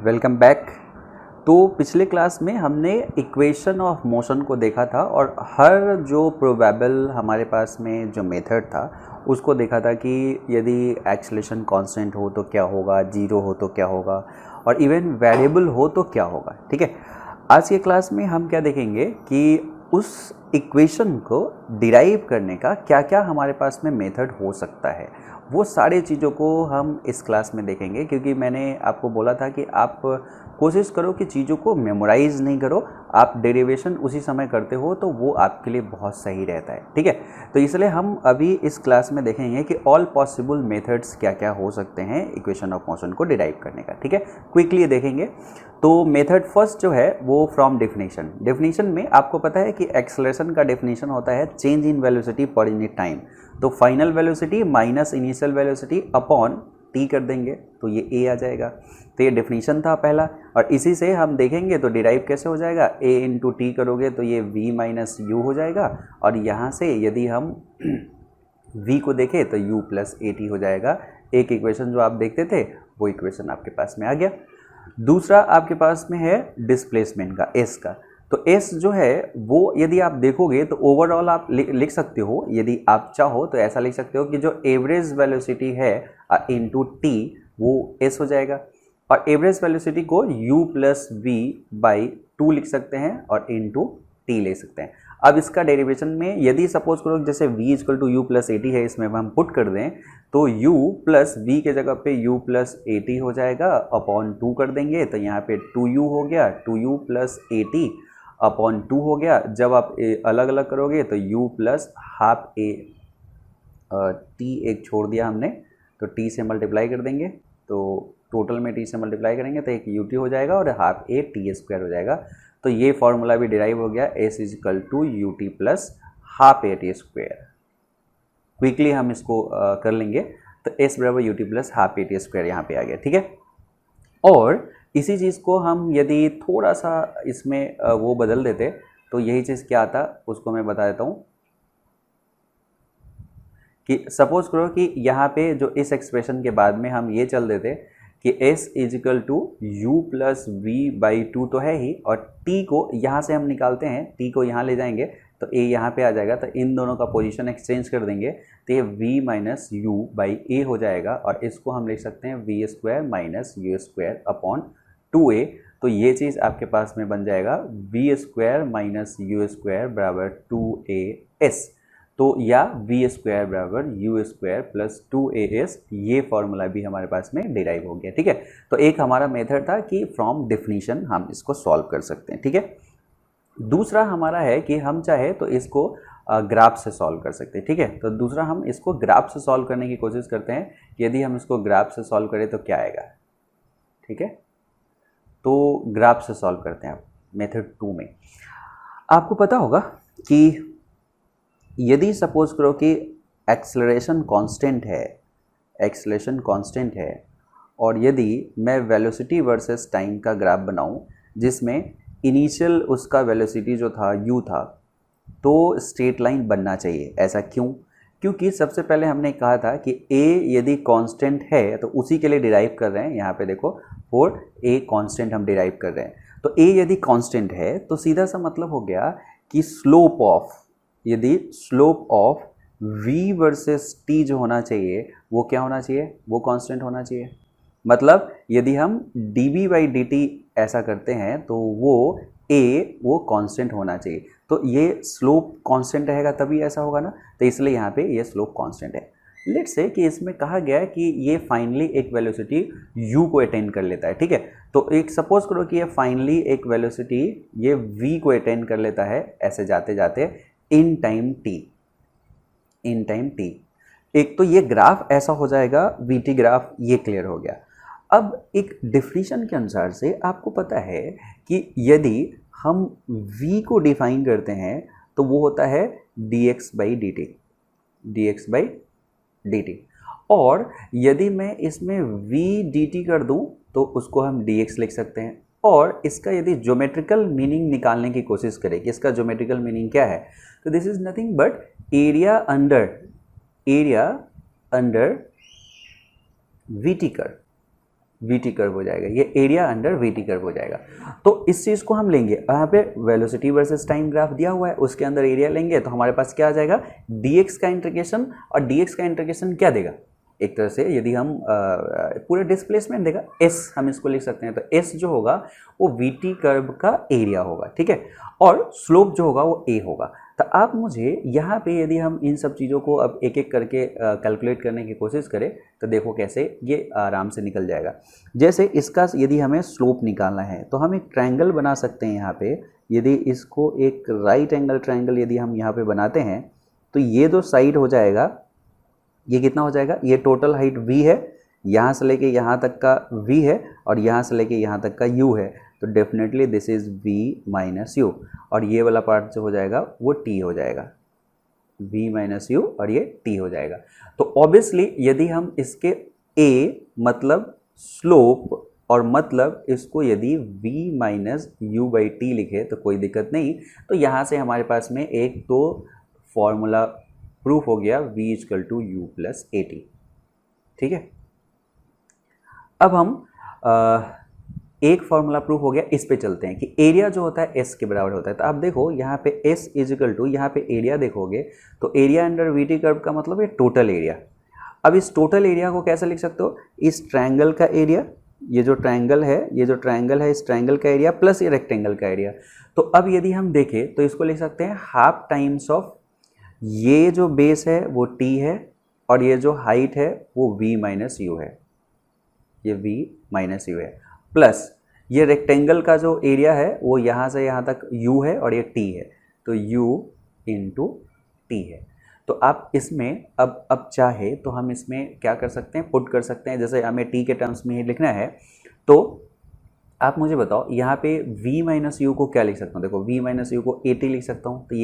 Welcome back. तो पिछले class में हमने इक्वेशन ऑफ मोशन को देखा था और हर जो प्रोबेबल हमारे पास में जो मेथड था उसको देखा था कि यदि एक्सेलरेशन कांस्टेंट हो तो क्या होगा, जीरो हो तो क्या होगा और इवन वेरिएबल हो तो क्या होगा। ठीक है, आज के क्लास में हम क्या देखेंगे कि उस इक्वेशन को डिराइव करने का क्या क्या हमारे पास में मेथड हो सकता है, वो सारी चीज़ों को हम इस क्लास में देखेंगे। क्योंकि मैंने आपको बोला था कि आप कोशिश करो कि चीज़ों को मेमोराइज नहीं करो, आप डेरिवेशन उसी समय करते हो तो वो आपके लिए बहुत सही रहता है। ठीक है, तो इसलिए हम अभी इस क्लास में देखेंगे कि ऑल पॉसिबल मेथड्स क्या क्या हो सकते हैं इक्वेशन ऑफ मोशन को डिराइव करने का। ठीक है, क्विकली देखेंगे। तो मेथड फर्स्ट जो है वो फ्रॉम डेफिनेशन। डेफिनेशन में आपको पता है कि एक्सेलरेशन का डेफिनेशन होता है change in velocity per unit time. तो final velocity minus initial velocity upon T कर देंगे तो ये ए आ जाएगा। तो ये डेफिनेशन था पहला, और इसी से हम देखेंगे तो डिराइव कैसे हो जाएगा, ए इंटू टी करोगे तो ये वी माइनस यू हो जाएगा, और यहाँ से यदि हम v को देखें तो u प्लस ए टी हो जाएगा। एक इक्वेशन जो आप देखते थे वो इक्वेशन आपके पास में आ गया। दूसरा आपके पास में है डिस्प्लेसमेंट का, s का। तो s जो है वो यदि आप देखोगे तो ओवरऑल आप लिख सकते हो, यदि आप चाहो तो ऐसा लिख सकते हो कि जो एवरेज वेलोसिटी है इनटू टी वो s हो जाएगा, और एवरेज वेलोसिटी को u प्लस वी बाई 2 लिख सकते हैं और इनटू टी ले सकते हैं। अब इसका डेरिवेशन में यदि सपोज करो जैसे v equal to u plus A t है, इसमें हम पुट कर दें तो u प्लस वी के जगह पे u प्लस ए टी हो जाएगा, अपॉन 2 कर देंगे तो यहाँ पे 2u हो गया, 2u plus A T upon 2 हो गया। जब आप अलग अलग करोगे तो u plus half A T एक छोड़ दिया हमने तो t से मल्टीप्लाई कर देंगे, तो टोटल में t से मल्टीप्लाई करेंगे तो एक ut हो जाएगा और हाफ ए टी स्क्वायर हो जाएगा। तो ये फॉर्मूला भी डिराइव हो गया, s equal to u T plus half A T square. Quickly हम इसको कर लेंगे तो s बराबर U T plus half A T square यहाँ पे आ गया। ठीक है, और इसी चीज़ को हम यदि थोड़ा सा इसमें वो बदल देते तो यही चीज़ क्या आता उसको मैं बता देता हूँ कि सपोज करो कि यहाँ पे जो इस एक्सप्रेशन के बाद में हम ये चल देते कि s equal to u plus v by 2 तो है ही, और t को यहाँ से हम निकालते हैं, t को यहाँ ले जाएंगे तो a यहाँ पे आ जाएगा, तो इन दोनों का पोजीशन एक्सचेंज कर देंगे तो ये v minus u by a हो जाएगा, और इसको हम लिख सकते हैं v square minus u square upon 2a। तो ये चीज़ आपके पास में बन जाएगा v square minus u square बराबर 2as, तो या वी स्क्वायर बराबर यू स्क्वायर प्लस 2as। ये फॉर्मूला भी हमारे पास में डिराइव हो गया। ठीक है, तो एक हमारा मेथड था कि फ्रॉम डेफिनेशन हम इसको सॉल्व कर सकते हैं। ठीक है, दूसरा हमारा है कि हम चाहे तो इसको ग्राफ से सॉल्व कर सकते हैं। ठीक है, तो दूसरा हम इसको ग्राफ से सॉल्व करने की कोशिश करते हैं। यदि हम इसको ग्राफ से सॉल्व करें तो क्या आएगा। ठीक है, तो ग्राफ से सॉल्व करते हैं मेथड 2 में। आपको पता होगा कि यदि सपोज करो कि एक्सेलरेशन कांस्टेंट है और यदि मैं वेलोसिटी वर्सेस टाइम का ग्राफ बनाऊं जिसमें इनिशियल उसका वेलोसिटी जो था u था, तो स्ट्रेट लाइन बनना चाहिए। ऐसा क्यों? क्योंकि सबसे पहले हमने कहा था कि a यदि कांस्टेंट है तो उसी के लिए डिराइव कर रहे हैं। यहाँ पे देखो फॉर a कांस्टेंट हम डिराइव कर रहे हैं, तो a यदि कांस्टेंट है तो सीधा सा मतलब हो गया कि यदि slope of v versus t जो होना चाहिए वो क्या होना चाहिए, वो कांस्टेंट होना चाहिए। मतलब यदि हम dv बाई dt ऐसा करते हैं तो वो कांस्टेंट होना चाहिए। तो ये स्लोप कांस्टेंट रहेगा तभी ऐसा होगा ना, तो इसलिए यहाँ पे ये स्लोप कांस्टेंट है। लेट्स से कि इसमें कहा गया है कि ये फाइनली एक वेलोसिटी u को अटेन कर लेता है। ठीक है, तो एक सपोज करो कि ये फाइनली एक वेलोसिटी ये v को अटेन कर लेता है ऐसे जाते जाते इन टाइम t। एक तो ये ग्राफ ऐसा हो जाएगा vt ग्राफ, ये क्लियर हो गया। अब एक डेफिनेशन के अनुसार से आपको पता है कि यदि हम v को डिफाइन करते हैं तो वो होता है dx बाई dt, और यदि मैं इसमें v dt कर दूं तो उसको हम dx लिख सकते हैं। और इसका यदि ज्योमेट्रिकल मीनिंग निकालने की कोशिश करें कि इसका ज्योमेट्रिकल मीनिंग क्या है, तो this is nothing but area under we T curve. VT curve हो जाएगा, ये एरिया अंडर वीटी कर्व हो जाएगा। तो इस चीज़ को हम लेंगे, यहाँ पे वेलोसिटी वर्सेस टाइम ग्राफ दिया हुआ है, उसके अंदर एरिया लेंगे तो हमारे पास क्या आ जाएगा, dx का इंटीग्रेशन, और dx का इंटीग्रेशन क्या देगा, एक तरह से यदि हम पूरे डिस्प्लेसमेंट देगा s, हम इसको लिख सकते हैं। तो s जो होगा वो वीटी कर्व का एरिया होगा, ठीक है, और स्लोप जो होगा वो a होगा। तो आप मुझे यहाँ पे यदि हम इन सब चीज़ों को अब एक एक करके कैलकुलेट करने की कोशिश करें तो देखो कैसे ये आराम से निकल जाएगा। जैसे इसका यदि हमें स्लोप निकालना है तो हम एक ट्रायंगल बना सकते हैं यहाँ पे। यदि इसको एक राइट एंगल ट्रायंगल यदि हम यहाँ पे बनाते हैं तो ये जो साइड हो जाएगा ये कितना हो जाएगा, ये टोटल हाइट v है, यहाँ से लेके यहाँ तक का v है, और यहाँ से लेके यहाँ तक का u है। तो definitely this is v minus you, और ये वाला पार्ट जो हो जाएगा वो t हो जाएगा, v माइनस यू, और ये t हो जाएगा। तो ऑब्वियसली यदि हम इसके a मतलब स्लोप और मतलब इसको यदि v minus u by T लिखे तो कोई दिक्कत नहीं। तो यहाँ से हमारे पास में एक तो फॉर्मूला प्रूफ हो गया v is equal to u plus A t, ठीक है। अब हम एक फॉर्मूला प्रूफ हो गया, इस पे चलते हैं कि एरिया जो होता है s के बराबर होता है। तो आप देखो यहाँ पे s इजकल टू, यहाँ पे एरिया देखोगे तो एरिया अंडर वीटी कर्व का मतलब है टोटल एरिया। अब इस टोटल एरिया को कैसे लिख सकते हो, इस ट्रायंगल का एरिया, ये जो ट्रायंगल है, ये जो ट्रायंगल है इस ट्रायंगल का एरिया प्लस ये रेक्टेंगल का एरिया। तो अब यदि हम देखें तो इसको लिख सकते हैं हाफ टाइम्स ऑफ ये जो बेस है वो t है, और ये जो हाइट है वो v माइनस यू है, ये v माइनस यू है, प्लस ये रेक्टेंगल का जो एरिया है वो यहाँ से यहाँ तक u है और ये t है, तो u इंटू टी है। तो आप इसमें अब चाहे तो हम इसमें क्या कर सकते हैं, पुट कर सकते हैं। जैसे हमें t के टर्म्स में ही लिखना है तो आप मुझे बताओ यहाँ पे v माइनस यू को क्या लिख सकता हूँ। देखो v माइनस यू को ए टी लिख सकता हूँ, तो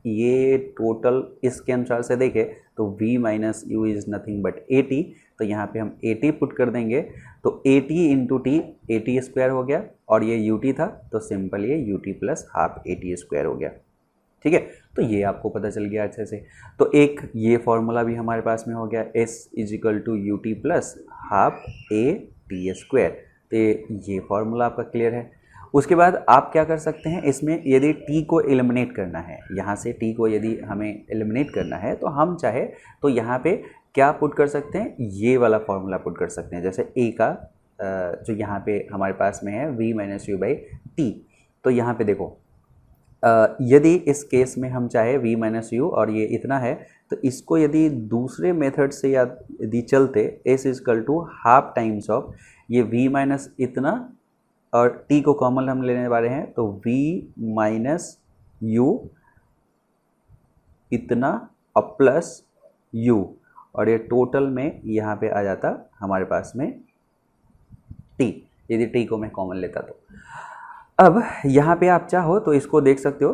ये टोटल इसके अनुसार से देखें तो v minus you is nothing but A T. तो यहाँ पे हम ए टी पुट कर देंगे तो A T into T, A T square हो गया, और ये यू टी था तो सिंपल ये U T plus half A T square हो गया, ठीक है। तो ये आपको पता चल गया अच्छे से। तो एक ये फॉर्मूला भी हमारे पास में हो गया, s equal to u T plus half A T square. तो ये फॉर्मूला आपका क्लियर है। उसके बाद आप क्या कर सकते हैं, इसमें यदि t को एलिमिनेट करना है, यहाँ से t को यदि हमें एलिमिनेट करना है तो हम चाहे तो यहाँ पे क्या पुट कर सकते हैं, ये वाला फॉर्मूला पुट कर सकते हैं। जैसे a का जो यहाँ पे हमारे पास में है v minus u by T. तो यहाँ पे देखो यदि इस केस में हम चाहे v माइनस यू और ये इतना है, तो इसको यदि दूसरे मेथड से यदि चलते s equal to half times of ये v माइनस इतना और t को कॉमन हम लेने वाले हैं, तो v माइनस यू इतना और प्लस u, और ये टोटल में यहाँ पे आ जाता हमारे पास में t, यदि t को मैं कॉमन लेता तो। अब यहाँ पे आप चाहो तो इसको देख सकते हो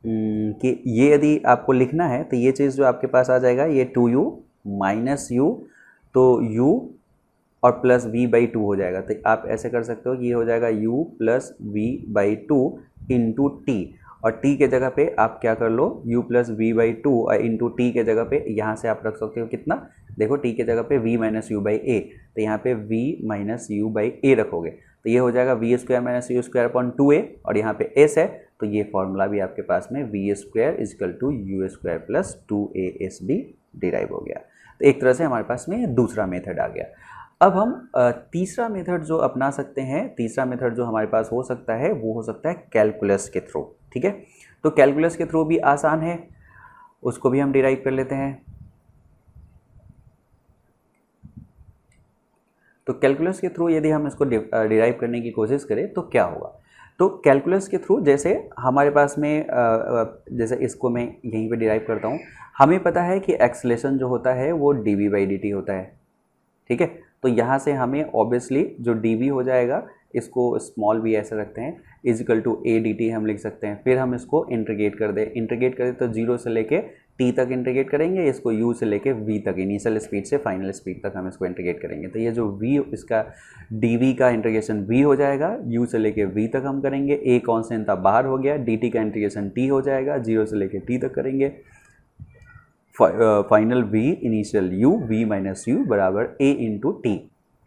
कि ये यदि आपको लिखना है तो ये चीज़ जो आपके पास आ जाएगा ये 2u माइनस यू, तो u और प्लस v बाई टू हो जाएगा। तो आप ऐसे कर सकते हो कि ये हो जाएगा u plus v by two into T, और t के जगह पे आप क्या कर लो u plus v by to और इंटू टी के जगह पे यहाँ से आप रख सकते हो कितना, देखो t के जगह पे v माइनस यू बाई ए, तो यहाँ पे v माइनस यू बाई ए रखोगे तो ये हो जाएगा v square minus u square upon 2a, और यहाँ पे s है तो ये फॉर्मूला भी आपके पास में v square equal to u square plus 2as भी डिराइव हो गया। तो एक तरह से हमारे पास में दूसरा मेथड आ गया। अब हम तीसरा मेथड जो अपना सकते हैं, तीसरा मेथड जो हमारे पास हो सकता है वो हो सकता है कैलकुलस के थ्रू, ठीक है। तो कैलकुलस के थ्रू भी आसान है, उसको भी हम डिराइव कर लेते हैं। तो कैलकुलस के थ्रू यदि हम इसको डिराइव करने की कोशिश करें तो क्या होगा, तो कैलकुलस के थ्रू जैसे हमारे पास में जैसे इसको मैं यहीं पे डिराइव करता हूँ, हमें पता है कि एक्सेलेरेशन जो होता है वो dv बाई dt होता है, ठीक है। तो यहाँ से हमें ऑब्वियसली जो dv हो जाएगा, इसको स्मॉल भी ऐसे रखते हैं, इजिकल टू a dt हम लिख सकते हैं। फिर हम इसको इंटीग्रेट कर दें, इंटीग्रेट करें तो 0 से लेके t तक इंटीग्रेट करेंगे, इसको u से लेके v तक, इनिशियल स्पीड से फाइनल स्पीड तक हम इसको इंटीग्रेट करेंगे। तो ये जो v इसका dv का इंटीग्रेशन v हो जाएगा, u से लेके v तक हम करेंगे, a कॉन्स्टेंट था बाहर हो गया, dt का इंटीग्रेशन t हो जाएगा, 0 से लेके t तक करेंगे, final v initial u v minus you बराबर a इंटू टी।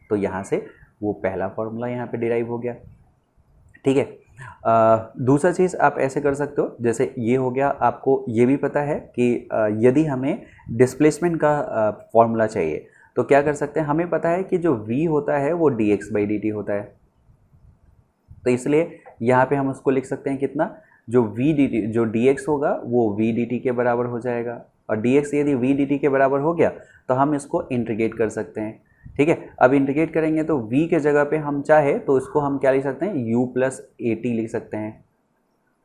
तो यहाँ से वो पहला फॉर्मूला यहाँ पे डिराइव हो गया। ठीक है, दूसरा चीज़ आप ऐसे कर सकते हो, जैसे ये हो गया, आपको ये भी पता है कि यदि हमें डिस्प्लेसमेंट का फॉर्मूला चाहिए तो क्या कर सकते हैं, हमें पता है कि जो v होता है वो dx/dt होता है, तो इसलिए यहाँ पे हम उसको लिख सकते हैं कितना, जो v dt जो dx होगा वो v dt के बराबर हो जाएगा, और dx यदि v dt के बराबर हो गया तो हम इसको इंटीग्रेट कर सकते हैं। ठीक है, अब इंटीग्रेट करेंगे तो v के जगह पे हम चाहे तो इसको हम क्या लिख सकते हैं, u प्लस at लिख सकते हैं,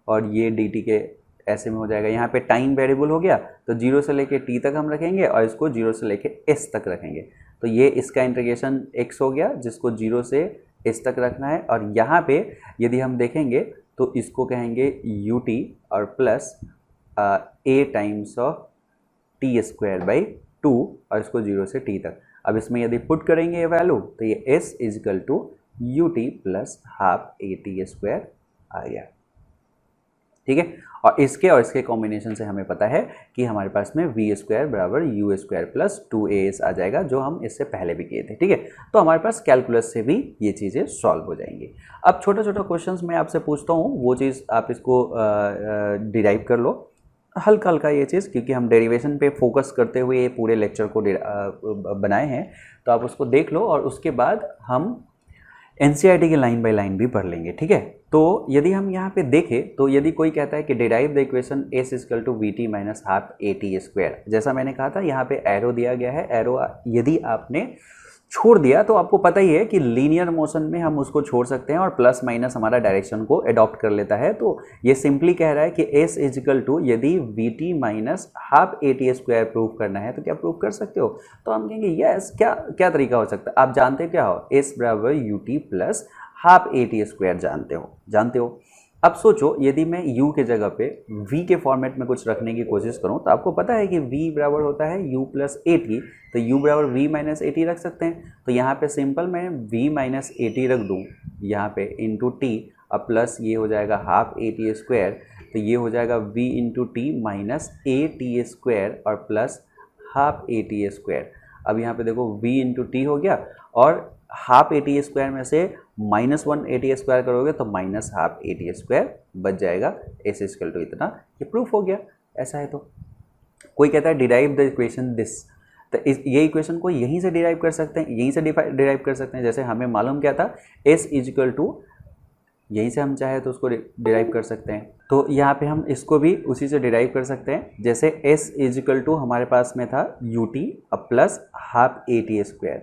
और ये dt के ऐसे में हो जाएगा। यहाँ पे टाइम वेरिएबल हो गया तो 0 से लेके t तक हम रखेंगे और इसको 0 से लेके s तक रखेंगे, तो ये इसका इंटीग्रेशन x हो गया जिसको 0 से s तक रखना है। और यहाँ पे यदि हम देखेंगे तो इसको कहेंगे ut और plus a times of t²/2 और इसको 0 से t तक। अब इसमें यदि पुट करेंगे ये वैल्यू तो ये s equal to ut plus half at² आ गया। ठीक है, और इसके कॉम्बिनेशन से हमें पता है कि हमारे पास में v² बराबर u² प्लस 2as आ जाएगा, जो हम इससे पहले भी किए थे। ठीक है, तो हमारे पास कैलकुलस से भी ये चीज़ें सॉल्व हो जाएंगी। अब छोटा छोटा क्वेश्चंस मैं आपसे पूछता हूँ, वो चीज़ आप इसको डिराइव कर लो हल्का हल्का ये चीज़, क्योंकि हम डेरिवेशन पे फोकस करते हुए ये पूरे लेक्चर को बनाए हैं, तो आप उसको देख लो और उसके बाद हम एनसीईआरटी की लाइन बाय लाइन भी पढ़ लेंगे। ठीक है, तो यदि हम यहाँ पे देखें तो यदि कोई कहता है कि derive the equation s equal to vt minus half at², जैसा मैंने कहा था यहाँ पे एरो दिया गया है, एरो यदि आपने छोड़ दिया तो आपको पता ही है कि लीनियर मोशन में हम उसको छोड़ सकते हैं और प्लस माइनस हमारा डायरेक्शन को अडॉप्ट कर लेता है। तो ये सिंपली कह रहा है कि s इजिकल टू यदि vt minus half at² prove करना है तो क्या प्रूव कर सकते हो, तो हम कहेंगे यस। क्या क्या तरीका हो सकता है, आप जानते क्या हो, s बराबर ut प्लस हाफ at² जानते हो। अब सोचो यदि मैं u के जगह पे v के फॉर्मेट में कुछ रखने की कोशिश करूं तो आपको पता है कि v बराबर होता है u प्लस at, तो u बराबर v माइनस at रख सकते हैं। तो यहाँ पे सिंपल मैं v माइनस at रख दूँ यहाँ पे इंटू टी, अब प्लस ये हो जाएगा हाफ at², तो ये हो जाएगा v into T minus at² और प्लस हाफ at²। अब यहाँ पे देखो v इंटू टी हो गया और हाफ at² में से -1 at² करोगे तो माइनस हाफ at² बच जाएगा, s इक्वल टू इतना, ये प्रूफ हो गया। ऐसा है तो कोई कहता है डिराइव द इक्वेशन दिस, तो ये इक्वेशन को यहीं से डिराइव कर सकते हैं, यहीं से डिराइव कर सकते हैं। जैसे हमें मालूम क्या था, s इक्वल टू, यहीं से हम चाहे तो उसको डिराइव कर सकते हैं, तो यहाँ पे हम इसको भी उसी से डिराइव कर सकते हैं। जैसे s इक्वल टू हमारे पास में था ut प्लस हाफ at²।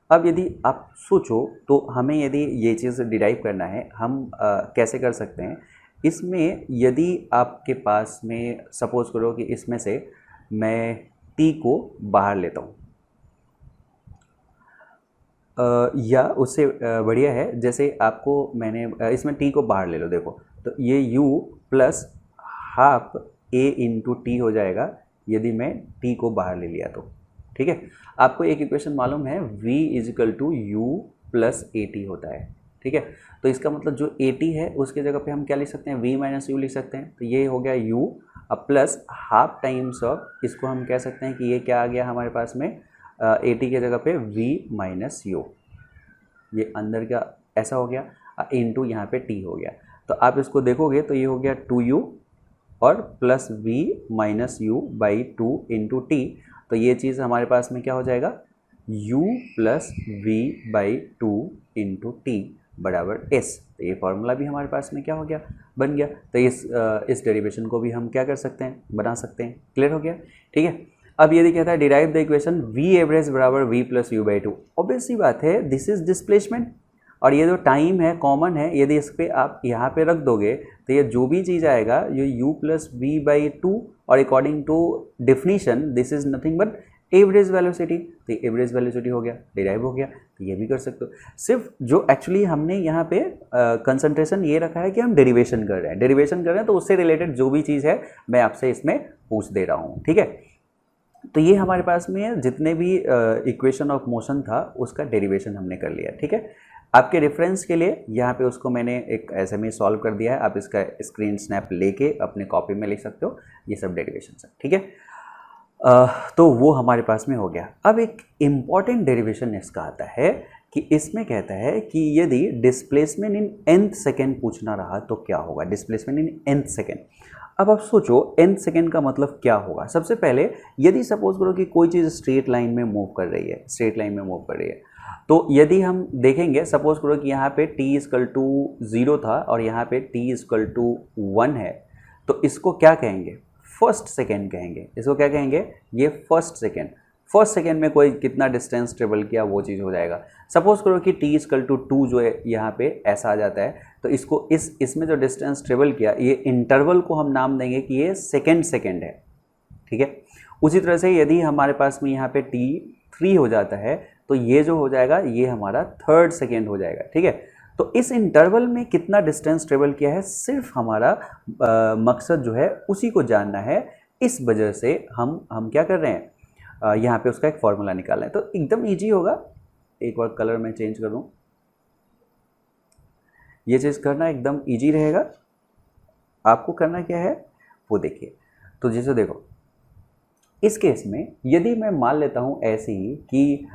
अब यदि आप सोचो तो हमें यदि ये चीज़ डिराइव करना है, हम कैसे कर सकते हैं, इसमें यदि आपके पास में सपोज करो कि इसमें से मैं t को बाहर लेता हूँ, या उससे बढ़िया है, जैसे आपको मैंने इसमें t को बाहर ले लो, देखो तो ये u plus half a into T हो जाएगा यदि मैं t को बाहर ले लिया तो। ठीक है, आपको एक इक्वेशन मालूम है v is equal to u plus at होता है। ठीक है, तो इसका मतलब जो at है उसके जगह पे हम क्या लिख सकते हैं, v माइनस यू लिख सकते हैं, तो ये हो गया u अब प्लस हाफ टाइम्स ऑफ, इसको हम कह सकते हैं कि ये क्या आ गया हमारे पास में at के जगह पे v माइनस यू, ये अंदर का ऐसा हो गया इंटू यहाँ पे t हो गया। तो आप इसको देखोगे तो ये हो गया 2u और plus v minus u by 2 into T, तो ये चीज़ हमारे पास में क्या हो जाएगा, u plus v by 2 into t बराबर s। तो ये फॉर्मूला भी हमारे पास में क्या हो गया, बन गया। तो इस डेरिवेशन को भी हम क्या कर सकते हैं, बना सकते हैं। क्लियर हो गया। ठीक है, अब यदि कहता है derive the equation v average बराबर v plus U by 2, obvious सी बात है दिस इज डिस्प्लेसमेंट, और ये जो टाइम है कॉमन है, यदि इस पर आप यहाँ पे रख दोगे तो ये जो भी चीज़ आएगा ये u प्लस वी बाई 2, और according to definition this is nothing but average velocity, तो एवरेज वेलोसिटी हो गया, डिराइव हो गया। तो ये भी कर सकते हो। सिर्फ जो एक्चुअली हमने यहाँ पे कंसंट्रेशन ये रखा है कि हम डेरिवेशन कर रहे हैं, तो उससे रिलेटेड जो भी चीज़ है मैं आपसे इसमें पूछ दे रहा हूँ। ठीक है, तो ये हमारे पास में जितने भी इक्वेशन ऑफ मोशन था उसका डेरिवेशन हमने कर लिया। ठीक है, आपके रेफरेंस के लिए यहाँ पे उसको मैंने एक ऐसे में सॉल्व कर दिया है, आप इसका स्क्रीन स्नैप लेके अपने कॉपी में लिख सकते हो, ये सब डेरिवेशन है। ठीक है, तो वो हमारे पास में हो गया। अब एक इम्पॉर्टेंट डेरिवेशन इसका आता है कि इसमें कहता है कि यदि डिस्प्लेसमेंट इन nth सेकेंड पूछना रहा तो क्या होगा, डिस्प्लेसमेंट इन nth सेकेंड। अब आप सोचो nth सेकेंड का मतलब क्या होगा। सबसे पहले यदि सपोज करो कि कोई चीज़ स्ट्रेट लाइन में मूव कर रही है, स्ट्रेट लाइन में मूव कर रही है, तो यदि हम देखेंगे सपोज करो कि यहाँ पे t इक्वल टू 0 था और यहाँ पे t इक्वल टू 1 है, तो इसको क्या कहेंगे, फर्स्ट सेकेंड कहेंगे। इसको क्या कहेंगे, ये फर्स्ट सेकेंड में कोई कितना डिस्टेंस ट्रेवल किया वो चीज़ हो जाएगा। सपोज करो कि t इक्वल टू 2 जो है यहाँ पे ऐसा आ जाता है, तो इसको इसमें जो डिस्टेंस ट्रेवल किया, ये इंटरवल को हम नाम देंगे कि ये सेकेंड है, ठीक है। उसी तरह से यदि हमारे पास में यहाँ पे t 3 हो जाता है, तो ये जो हो जाएगा ये हमारा थर्ड सेकेंड हो जाएगा, ठीक है। तो इस इंटरवल में कितना डिस्टेंस ट्रेवल किया है, सिर्फ हमारा मकसद जो है उसी को जानना है। इस वजह से हम क्या कर रहे हैं, यहाँ पे उसका एक फॉर्मूला निकालना है। तो एकदम इजी होगा। एक बार कलर में चेंज कर दूँ, ये चीज़ करना एकदम इजी रहेगा। आपको करना क्या है वो देखिए। तो जैसे देखो इस केस में यदि मैं मान लेता हूँ ऐसे ही कि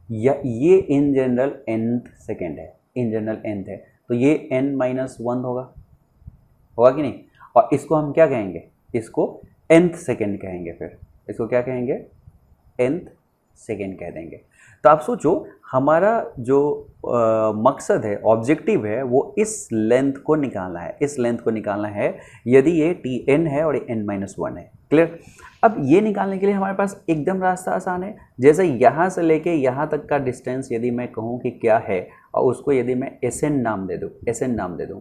ये इन जनरल nth सेकेंड है, इन जनरल nth है, तो ये n-1 होगा कि नहीं। और इसको हम क्या कहेंगे, इसको nth सेकेंड कहेंगे। फिर इसको क्या कहेंगे, nth सेकेंड कह देंगे। तो आप सोचो हमारा जो मकसद है, ऑब्जेक्टिव है, वो इस लेंथ को निकालना है, इस लेंथ को निकालना है यदि ये tn है और ये n-1 है। क्लियर। अब ये निकालने के लिए हमारे पास एकदम रास्ता आसान है। जैसे यहाँ से लेके यहाँ तक का डिस्टेंस यदि मैं कहूँ कि क्या है और उसको यदि मैं Sn नाम दे दूँ,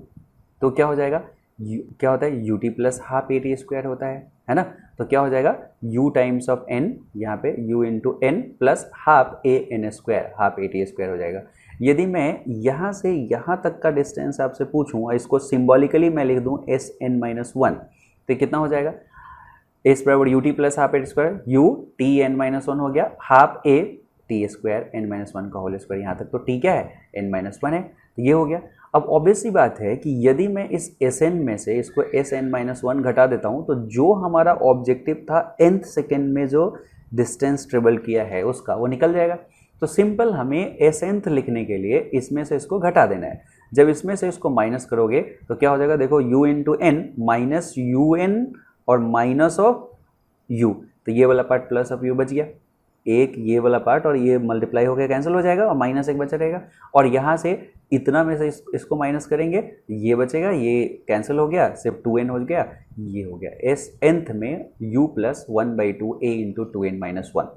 तो क्या हो जाएगा, क्या होता है ut प्लस हाफ at² होता है ना। तो क्या हो जाएगा u टाइम्स ऑफ n, यहाँ पे u into n plus half an², half at² हो जाएगा। यदि मैं यहाँ से यहाँ तक का डिस्टेंस आपसे पूछूँ और इसको सिम्बॉलिकली मैं लिख दूँ Sn-1, तो कितना हो जाएगा, s बराबर ut plus half at², u tn-1 हो गया, हाफ a t² n-1 का होल स्क्वायर। यहाँ तक तो t क्या है, n-1 है, तो ये हो गया। अब ऑब्वियस सी बात है कि यदि मैं इस Sn में से इसको Sn-1 घटा देता हूँ, तो जो हमारा ऑब्जेक्टिव था nth सेकेंड में जो डिस्टेंस ट्रेवल किया है उसका, वो निकल जाएगा। तो सिंपल हमें Snth लिखने के लिए इसमें से इसको घटा देना है। जब इसमें से इसको माइनस करोगे तो क्या हो जाएगा, देखो u into n minus un और माइनस ऑफ u, तो ये वाला पार्ट प्लस ऑफ u बच गया, एक ये वाला पार्ट और ये मल्टीप्लाई हो गया, कैंसिल हो जाएगा और माइनस 1 बचा रहेगा। और यहाँ से इतना में से इसको माइनस करेंगे, ये बचेगा, ये कैंसिल हो गया, सिर्फ 2n हो गया, ये हो गया। nth में u plus 1/2 a into 2n-1।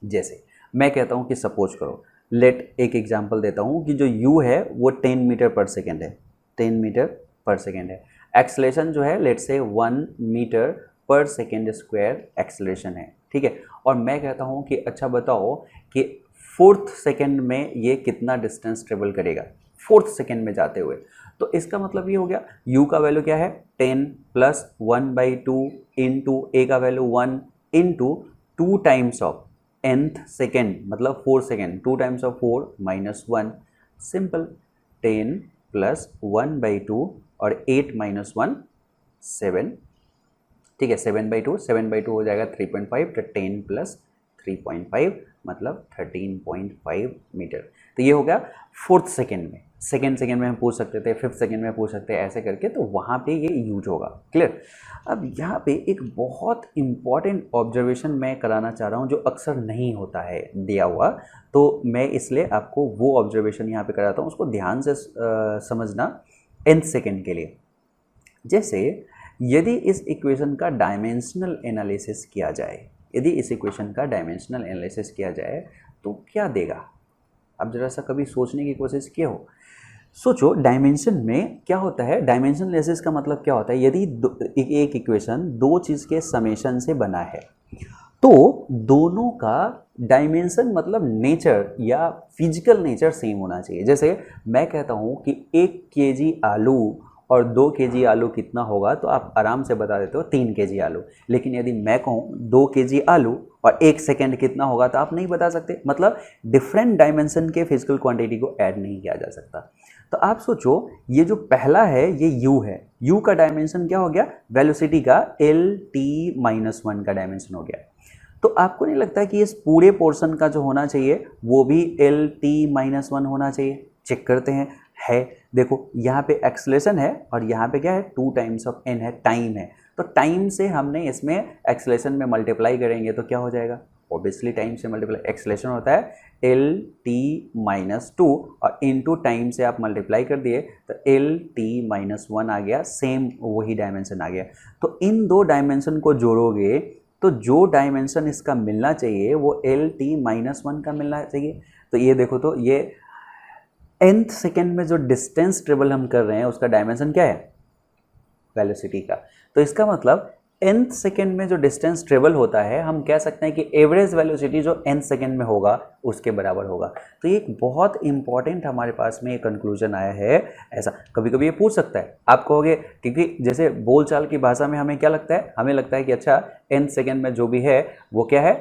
जैसे मैं कहता हूँ कि सपोज करो, लेट एक एग्जांपल देता हूँ कि जो u है वो 10 मीटर पर सेकेंड है, 10 मीटर पर सेकेंड है। एक्सेलरेशन जो है लेट से 1 मीटर पर सेकेंड स्क्वायर एक्सेलरेशन है, ठीक है। और मैं कहता हूँ कि अच्छा बताओ कि 4th सेकेंड में ये कितना डिस्टेंस ट्रेवल करेगा, 4th सेकेंड में जाते हुए। तो इसका मतलब ये हो गया u का वैल्यू क्या है, 10 प्लस 1/2 इंटू a का value 1 into 2 times of nth second मतलब 4 second, 2 times of 4 minus 1। Simple, 10 plus 1/2 और 8-1 7, ठीक है। 7/2 हो जाएगा 3.5, तो 10 प्लस 3.5 मतलब 13.5 मीटर। तो ये हो गया 4th सेकेंड में। सेकेंड में हम पूछ सकते थे, 5th सेकेंड में पूछ सकते हैं, ऐसे करके, तो वहाँ पे ये यूज होगा। क्लियर। अब यहाँ पे एक बहुत इम्पॉर्टेंट ऑब्जर्वेशन मैं कराना चाह रहा हूँ जो अक्सर नहीं होता है दिया हुआ, तो मैं इसलिए आपको वो ऑब्जर्वेशन यहाँ पे कराता हूँ, उसको ध्यान से समझना nth सेकेंड के लिए। जैसे यदि इस इक्वेशन का डायमेंशनल एनालिसिस किया जाए, तो क्या देगा। अब जरा सा कभी सोचने की कोशिश किया हो, सोचो डायमेंशन में क्या होता है। डायमेंशनल एनालिसिस का मतलब क्या होता है, यदि एक इक्वेशन दो चीज़ के समेशन से बना है, तो दोनों का डायमेंशन मतलब नेचर या फिजिकल नेचर सेम होना चाहिए। जैसे मैं कहता हूँ कि 1 kg आलू और 2 kg आलू कितना होगा, तो आप आराम से बता देते हो 3 kg आलू। लेकिन यदि मैं कहूँ 2 kg आलू और 1 सेकेंड कितना होगा, तो आप नहीं बता सकते। मतलब डिफरेंट डायमेंशन के फिजिकल क्वांटिटी को ऐड नहीं किया जा सकता। तो आप सोचो ये जो पहला है ये u है, u का डायमेंशन क्या हो गया, वेलोसिटी का lt-1 का डायमेंशन हो गया। तो आपको नहीं लगता है कि इस पूरे पोर्शन का जो होना चाहिए वो भी एल टी माइनस वन होना चाहिए? चेक करते हैं, है। देखो यहाँ पे एक्सेलरेशन है और यहाँ पे क्या है, 2 टाइम्स ऑफ एन है, टाइम है। तो टाइम से हमने इसमें एक्सेलरेशन में मल्टीप्लाई करेंगे तो क्या हो जाएगा, ऑब्वियसली टाइम से मल्टीप्लाई, एक्सेलरेशन होता है एल टी माइनस टू और इनटू टाइम से आप मल्टीप्लाई कर दिए तो एल टी माइनस वन आ गया, सेम वही डायमेंशन आ गया। तो इन दो डायमेंशन को जोड़ोगे तो जो डायमेंशन इसका मिलना चाहिए वो एल टी माइनस वन का मिलना चाहिए। तो ये देखो, तो ये nth सेकेंड में जो डिस्टेंस ट्रेवल हम कर रहे हैं उसका डायमेंशन क्या है, वेलोसिटी का। तो इसका मतलब nth सेकेंड में जो डिस्टेंस ट्रेवल होता है हम कह सकते हैं कि एवरेज वेलोसिटी जो nth सेकेंड में होगा उसके बराबर होगा। तो ये एक बहुत इंपॉर्टेंट हमारे पास में एक कंक्लूजन आया है। ऐसा कभी कभी ये पूछ सकता है, आप कहोगे, क्योंकि जैसे बोलचाल की भाषा में हमें क्या लगता है, हमें लगता है कि अच्छा nth सेकेंड में जो भी है वो क्या है,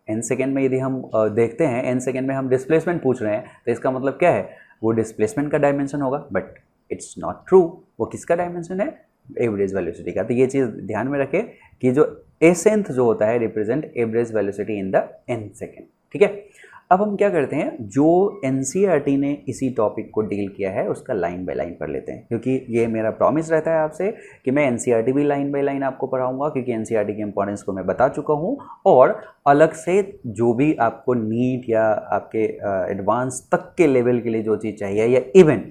nth सेकेंड में यदि हम देखते हैं nth सेकेंड में हम डिस्प्लेसमेंट पूछ रहे हैं तो इसका मतलब क्या है, वो डिस्प्लेसमेंट का डायमेंशन होगा। बट इट्स नॉट ट्रू, वो किसका डायमेंशन है, एवरेज वेलोसिटी का। तो ये चीज़ ध्यान में रखें कि जो एसेंथ जो होता है represent average velocity in the nth second. ठीक है, अब हम क्या करते हैं, जो एनसीईआरटी ने इसी टॉपिक को डील किया है उसका लाइन बाय लाइन पढ़ लेते हैं, क्योंकि ये मेरा प्रॉमिस रहता है आपसे कि मैं एनसीईआरटी भी लाइन बाय लाइन आपको पढ़ाऊंगा, क्योंकि एनसीईआरटी की इंपॉर्टेंस को मैं बता चुका हूँ। और अलग से जो भी आपको नीट या आपके एडवांस तक के लेवल के लिए जो चीज़ चाहिए, या इवन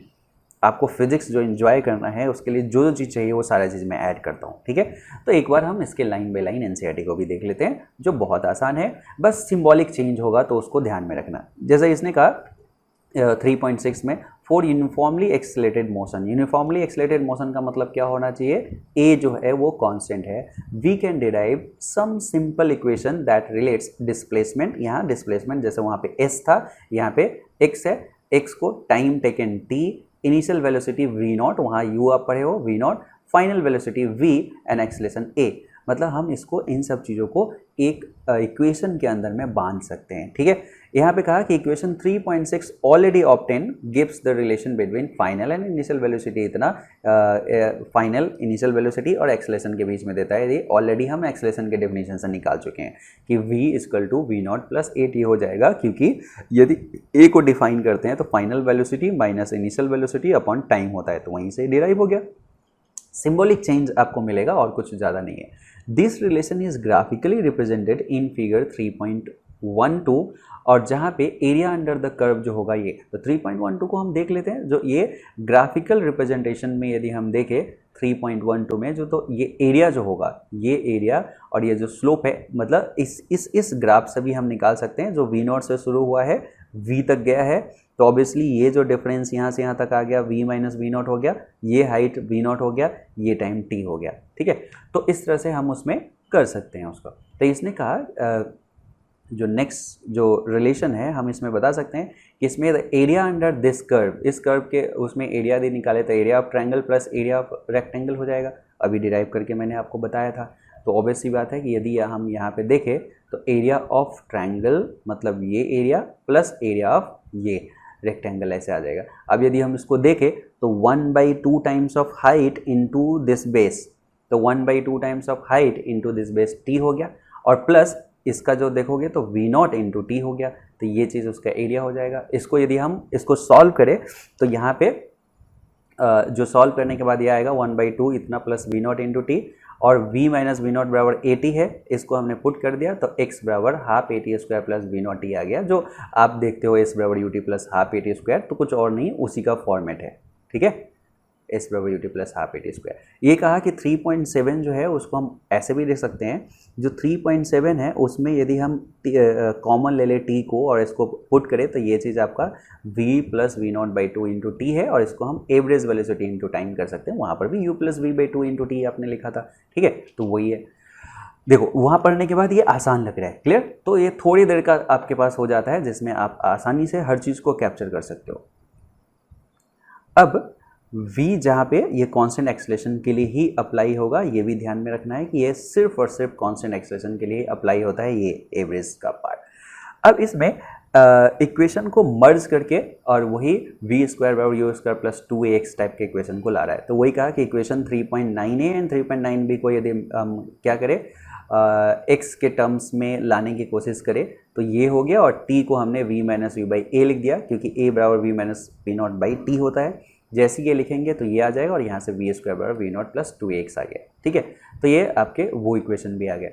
आपको फिजिक्स जो एंजॉय करना है उसके लिए जो जो चीज़ चाहिए वो सारा चीज़ मैं ऐड करता हूँ। ठीक है, तो एक बार हम इसके लाइन बाय लाइन एनसीईआरटी को भी देख लेते हैं, जो बहुत आसान है, बस सिंबॉलिक चेंज होगा तो उसको ध्यान में रखना। जैसे इसने कहा 3.6 में for uniformly accelerated motion, uniformly accelerated motion का मतलब क्या होना चाहिए, ए जो है वो कांस्टेंट है। We can derive some simple equation that relates displacement, यहाँ डिस्प्लेसमेंट जैसे वहाँ पे एस था, यहाँ पे एक्स है, एक्स को time taken T, initial velocity v not, वहाँ u आप पढ़े हो v not, final velocity v and acceleration a। मतलब हम इसको इन सब चीज़ों को एक इक्वेशन के अंदर में बांध सकते हैं। ठीक है, यहाँ पे कहा कि equation 3.6 already obtain gives the relation between final and initial velocity, इतना फाइनल इनिशियल वेलोसिटी और एक्सेलरेशन के बीच में देता है। ये ऑलरेडी हम एक्सेलरेशन के डेफिनेशन से निकाल चुके हैं कि v equal to v naught plus A t हो जाएगा, क्योंकि यदि a को डिफाइन करते हैं तो final velocity minus initial velocity upon time होता है, तो वहीं से डिराइव हो गया। सिंबॉलिक चेंज आपको मिलेगा और कुछ ज़्यादा नहीं है। This relation is graphically represented in figure 3.12, और जहाँ पे एरिया अंडर द कर्व जो होगा ये, तो 3.12 को हम देख लेते हैं। जो ये ग्राफिकल रिप्रेजेंटेशन में यदि हम देखें 3.12 में जो, तो ये एरिया जो होगा, ये एरिया और ये जो स्लोप है, मतलब इस ग्राफ से भी हम निकाल सकते हैं, जो वी नॉट से शुरू हुआ है वी तक गया है, तो ऑब्वियसली ये जो डिफरेंस यहाँ से यहाँ तक आ गया v माइनस वी नॉट हो गया, ये हाइट v नॉट हो गया, ये टाइम t हो गया। ठीक है, तो इस तरह से हम उसमें कर सकते हैं उसको। तो इसने कहा जो नेक्स्ट जो रिलेशन है हम इसमें बता सकते हैं कि इसमें एरिया अंडर दिस कर्व, इस कर्व के उसमें एरिया यदि निकाले तो area of triangle plus area of rectangle हो जाएगा। अभी डिराइव करके मैंने आपको बताया था। तो ऑब्वियस सी बात है कि यदि हम यहाँ पे देखें तो एरिया ऑफ ट्रायंगल मतलब ये एरिया प्लस एरिया ऑफ ये रेक्टेंगल ऐसे आ जाएगा। अब यदि हम इसको देखें तो 1/2 times of height into this base, तो 1/2 times of height into this base T हो गया, और प्लस इसका जो देखोगे तो v नॉट इंटू टी हो गया, तो ये चीज़ उसका एरिया हो जाएगा। इसको यदि हम इसको सॉल्व करें तो यहाँ पे जो सॉल्व करने के बाद ये आएगा 1/2 इतना plus v not into T, और v माइनस वी नॉट बराबर ए टी है, इसको हमने पुट कर दिया तो x बराबर half A T square plus we naught T आ गया, जो आप देखते हो s बराबर U T plus half A T square, तो कुछ और नहीं उसी का फॉर्मेट है। ठीक है, s बराबर U T plus half A T square. ये कहा कि 3.7 जो है उसको हम ऐसे भी देख सकते हैं, जो 3.7 है उसमें यदि हम कॉमन ले ले t को और इसको पुट करें तो ये चीज़ आपका v plus we naught by two into t है, और इसको हम एवरेज वेलोसिटी इंटू टाइम कर सकते हैं। वहाँ पर भी u plus v by two into t आपने लिखा था। ठीक है, तो वही है। देखो वहाँ पढ़ने के बाद ये आसान लग रहा है, क्लियर। तो ये थोड़ी देर का आपके पास हो जाता है जिसमें आप आसानी से हर चीज़ को कैप्चर कर सकते हो। अब v जहाँ पे ये कांस्टेंट एक्सेलरेशन के लिए ही अप्लाई होगा, ये भी ध्यान में रखना है कि ये सिर्फ और सिर्फ कांस्टेंट एक्सेलरेशन के लिए अप्लाई होता है, ये एवरेज का पार्ट। अब इसमें इक्वेशन को मर्ज करके और वही v स्क्वायर बराबर u square plus 2ax type के इक्वेशन को ला रहा है। तो वही कहा कि इक्वेशन 3.9a एंड 3.9b को यदि हम क्या करें एक्स के टर्म्स में लाने की कोशिश करें तो ये हो गया, और टी को हमने v minus v by a लिख दिया क्योंकि a बराबर v minus v naught by t होता है। जैसे ये लिखेंगे तो ये आ जाएगा और यहाँ से वी स्क्वायर बराबर वी नॉट प्लस 2ax आ गया। ठीक है, तो ये आपके वो इक्वेशन भी आ गया।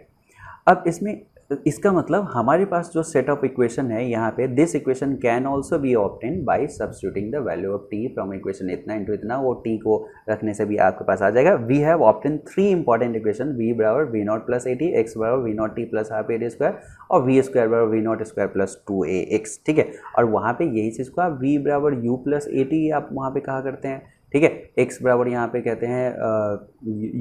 अब इसमें इसका मतलब हमारे पास जो सेट ऑफ इक्वेशन है यहाँ पे, this equation can also be obtain bye substituting the value of T from equation इतना इंटू इतना, वो टी को रखने से भी आपके पास आ जाएगा। We have obtain 3 important equation, V बराबर वी नॉट प्लस ए टी, एक्स बराबर V naught T plus half A T square, और वी स्क्वायर बराबर V naught square plus 2ax। ठीक है, और वहाँ पे यही चीज़ को आप वी बराबर यू प्लस ए टी आप वहाँ पे कहा करते हैं। ठीक है, x बराबर यहाँ पे कहते हैं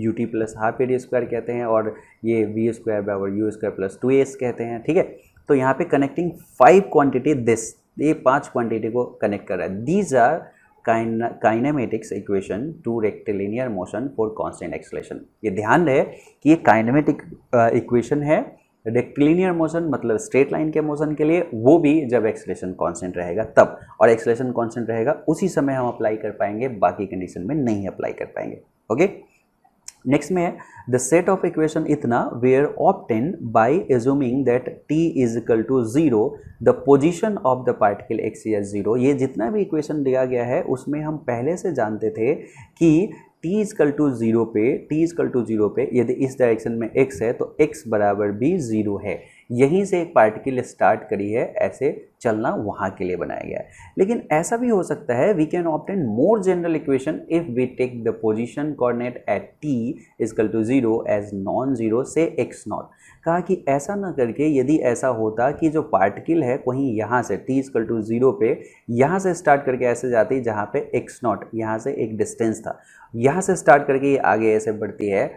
U T plus half A D square कहते हैं, और ये वी स्क्वायर बराबर यू स्क्वायर प्लस 2as कहते हैं। ठीक है, तो यहाँ पे कनेक्टिंग 5 क्वांटिटी दिस, ये 5 क्वांटिटी को कनेक्ट कर रहा है। These are kinematics equation to rectilinear motion for constant acceleration. ये ध्यान रहे कि ये काइनेमेटिक इक्वेशन है रेक्टिलिनियर मोशन, मतलब स्ट्रेट लाइन के मोशन के लिए, वो भी जब एक्सेलरेशन कांस्टेंट रहेगा तब, और एक्सेलरेशन कांस्टेंट रहेगा उसी समय हम अप्लाई कर पाएंगे, बाकी कंडीशन में नहीं अप्लाई कर पाएंगे। ओके, नेक्स्ट में है द सेट ऑफ इक्वेशन इतना were obtain by assuming that t is equal to 0 the position of the particle x is 0। ये जितना भी इक्वेशन दिया गया है उसमें हम पहले से जानते थे कि t इजकल टू 0 पे यदि इस डायरेक्शन में x है तो x बराबर भी 0 है। यहीं से एक पार्टिकल स्टार्ट करी है, ऐसे चलना वहाँ के लिए बनाया गया है। लेकिन ऐसा भी हो सकता है, we can obtain more general equation if we take the position coordinate at t is equal to 0 as non zero से x नॉट। कहा कि ऐसा ना करके यदि ऐसा होता कि जो पार्टिकल है कहीं यहाँ से t इजकल टू 0 पे यहाँ से स्टार्ट करके ऐसे जाती है जहाँ पे x नॉट यहाँ से एक डिस्टेंस था, यहाँ से स्टार्ट करके ये आगे ऐसे बढ़ती है,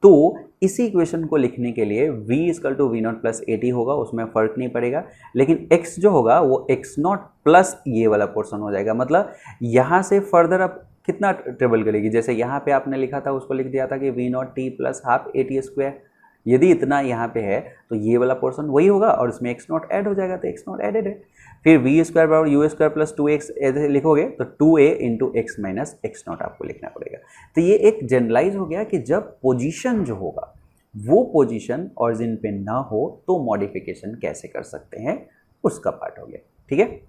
तो इसी इक्वेशन को लिखने के लिए v is equal to v naught plus A t होगा, उसमें फ़र्क नहीं पड़ेगा। लेकिन x जो होगा वो x नॉट प्लस ये वाला पोर्शन हो जाएगा, मतलब यहाँ से फर्दर अब कितना ट्रेवल करेगी। जैसे यहाँ पे आपने लिखा था, उसको लिख दिया था कि v naught T plus half A T square, यदि इतना यहाँ पे है तो ये वाला पोर्शन वही होगा और इसमें x नॉट ऐड हो जाएगा, तो x नॉट एडेड है। फिर वी स्क्वायर बराबर यू स्क्वायर प्लस 2x ऐसे लिखोगे तो 2a into x minus x not आपको लिखना पड़ेगा। तो ये एक जनरलाइज हो गया कि जब पोजीशन जो होगा वो पोजीशन ऑरिजिन पे ना हो तो मॉडिफिकेशन कैसे कर सकते हैं, उसका पार्ट हो गया। ठीक है,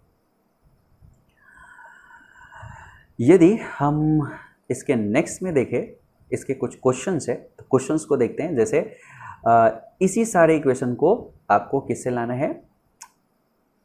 यदि हम इसके नेक्स्ट में देखें, इसके कुछ क्वेश्चंस है, तो क्वेश्चंस को देखते हैं। जैसे इसी सारे इक्वेशन को आपको किससे लाना है,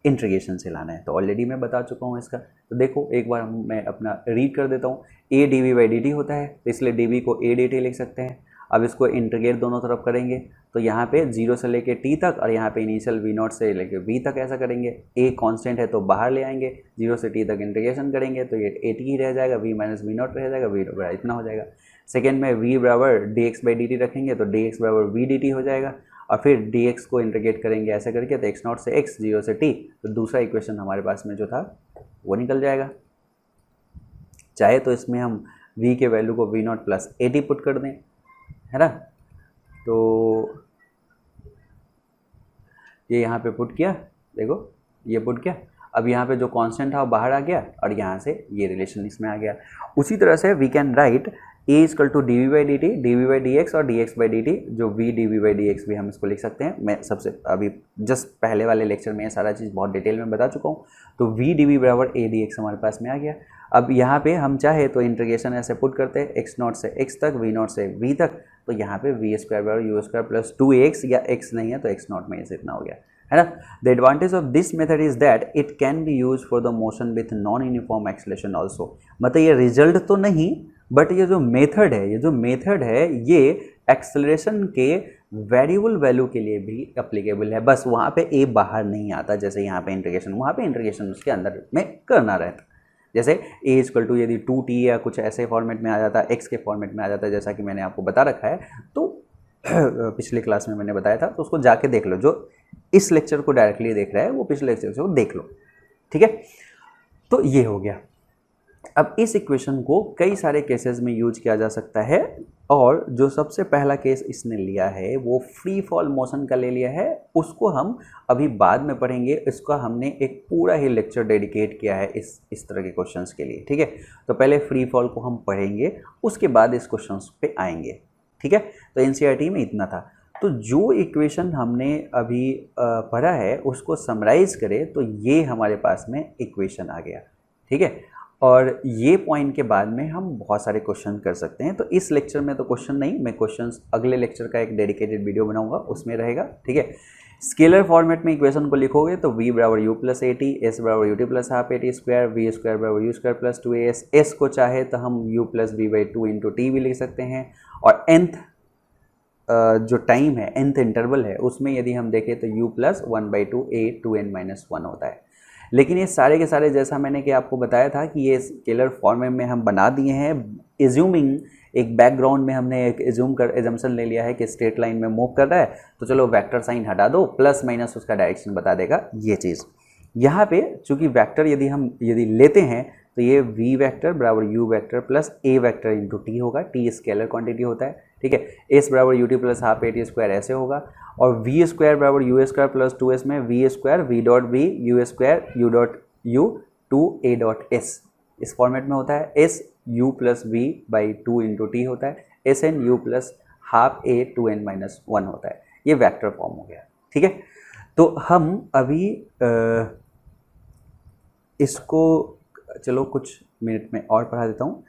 इंटीग्रेशन से लाना है। तो ऑलरेडी मैं बता चुका हूँ इसका, तो देखो एक बार मैं अपना रीड कर देता हूँ। a dv by d T होता है, तो इसलिए dv को a dt लिख सकते हैं। अब इसको इंटीग्रेट दोनों तरफ करेंगे तो यहाँ पे 0 से लेके t तक, और यहाँ पे इनिशियल v नॉट से लेके v तक ऐसा करेंगे। a कांस्टेंट है तो बाहर ले आएंगे, 0 से t तक इंटीग्रेशन करेंगे तो ये a t ही रह जाएगा, v माइनस वी नॉट रह जाएगा, v बराबर इतना हो जाएगा। सेकेंड में v बराबर dx बाई डी टी रखेंगे तो dx बराबर v dt हो जाएगा, और फिर dx को इंटीग्रेट करेंगे ऐसे करके तो x नॉट से x, 0 से t, तो दूसरा इक्वेशन हमारे पास में जो था वो निकल जाएगा। चाहे तो इसमें हम v के वैल्यू को v not plus A T put कर दें, है ना, तो ये यहाँ पे पुट किया, देखो ये पुट किया। अब यहाँ पे जो कांस्टेंट था वो बाहर आ गया और यहाँ से ये रिलेशन इसमें आ गया। उसी तरह से we can write a is equal to d v by d t, d v by d x और d x by d t, जो v d v by d x भी हम इसको लिख सकते हैं। मैं सबसे अभी जस्ट पहले वाले लेक्चर में ये सारा चीज़ बहुत डिटेल में बता चुका हूँ। तो v डी वी बराबर a डी एक्स हमारे पास में आ गया। अब यहाँ पे हम चाहे तो इंटीग्रेशन ऐसे पुट करते हैं, x नॉट से x तक, v नॉट से v तक, तो यहाँ पे वी स्क्वायर बराबर यू स्क्वायर प्लस 2ax, या x नहीं है तो x नॉट में से इतना हो गया, है ना। The advantage of this method is that it can be use for the motion with non uniform acceleration also. मतलब ये रिजल्ट तो नहीं, बट ये जो मेथड है ये एक्सेलरेशन के वेरिएबल वैल्यू के लिए भी एप्लीकेबल है। बस वहाँ पे a बाहर नहीं आता, जैसे यहाँ पे इंटीग्रेशन, वहाँ पे इंटीग्रेशन उसके अंदर में करना रहता। जैसे a इजकल टू यदि 2t या कुछ ऐसे फॉर्मेट में आ जाता है, x के फॉर्मेट में आ जाता है, जैसा कि मैंने आपको बता रखा है, तो पिछले क्लास में मैंने बताया था, तो उसको जाके देख लो। जो इस लेक्चर को डायरेक्टली देख रहा है वो पिछले लेक्चर को देख लो, ठीक है। तो ये हो गया। अब इस इक्वेशन को कई सारे केसेस में यूज किया जा सकता है, और जो सबसे पहला केस इसने लिया है वो फ्री फॉल मोशन का ले लिया है। उसको हम अभी बाद में पढ़ेंगे, इसका हमने एक पूरा ही लेक्चर डेडिकेट किया है इस तरह के क्वेश्चंस के लिए, ठीक है। तो पहले फ्री फॉल को हम पढ़ेंगे, उसके बाद इस क्वेश्चंस पे आएंगे, ठीक है। तो एनसीईआरटी में इतना था। तो जो इक्वेशन हमने अभी पढ़ा है उसको समराइज करें तो ये हमारे पास में इक्वेशन आ गया, ठीक है। और ये पॉइंट के बाद में हम बहुत सारे क्वेश्चन कर सकते हैं। तो इस लेक्चर में तो क्वेश्चन नहीं, मैं क्वेश्चंस अगले लेक्चर का एक डेडिकेटेड वीडियो बनाऊंगा, उसमें रहेगा, ठीक है। स्केलर फॉर्मेट में इक्वेशन को लिखोगे तो v बराबर u प्लस ए टी, एस बराबर U T plus half A T square, v square बराबर u square plus 2as, s को चाहे तो हम u plus b by two into t भी लिख सकते हैं। और nth जो टाइम है, nth इंटरवल है, उसमें यदि हम देखें तो u plus one by two a two n minus one होता है। लेकिन ये सारे के सारे जैसा मैंने कि आपको बताया था कि ये स्केलर फॉर्मेट में हम बना दिए हैं, एज्यूमिंग एक बैकग्राउंड में हमने एक एजम्पशन ले लिया है कि स्ट्रेट लाइन में मूव कर रहा है, तो चलो वेक्टर साइन हटा दो, प्लस माइनस उसका डायरेक्शन बता देगा ये चीज़। यहाँ पे चूंकि वेक्टर यदि लेते हैं तो ये v वेक्टर बराबर u vector plus a vector into t होगा, t स्केलर क्वांटिटी होता है, ठीक है। s बराबर U T plus half A T square ऐसे होगा, और v स्क्वायर बराबर यू स्क्वायर प्लस 2s में v square v dot v u square u dot u two a dot s इस फॉर्मेट में होता है। s u plus v by two into t होता है, S n u plus half a two n minus one होता है। ये vector form हो गया, ठीक है। तो हम अभी इसको चलो कुछ मिनट में और पढ़ा देता हूँ,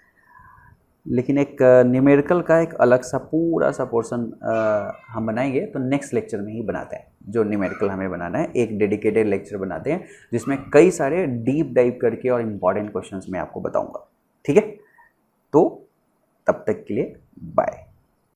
लेकिन एक न्यूमेरिकल का एक अलग सा पूरा सा पोर्शन हम बनाएंगे, तो नेक्स्ट लेक्चर में ही बनाते हैं। जो न्यूमेरिकल हमें बनाना है एक डेडिकेटेड लेक्चर बनाते हैं जिसमें कई सारे डीप डाइव करके और इम्पॉर्टेंट क्वेश्चंस मैं आपको बताऊंगा, ठीक है। तो तब तक के लिए बाय।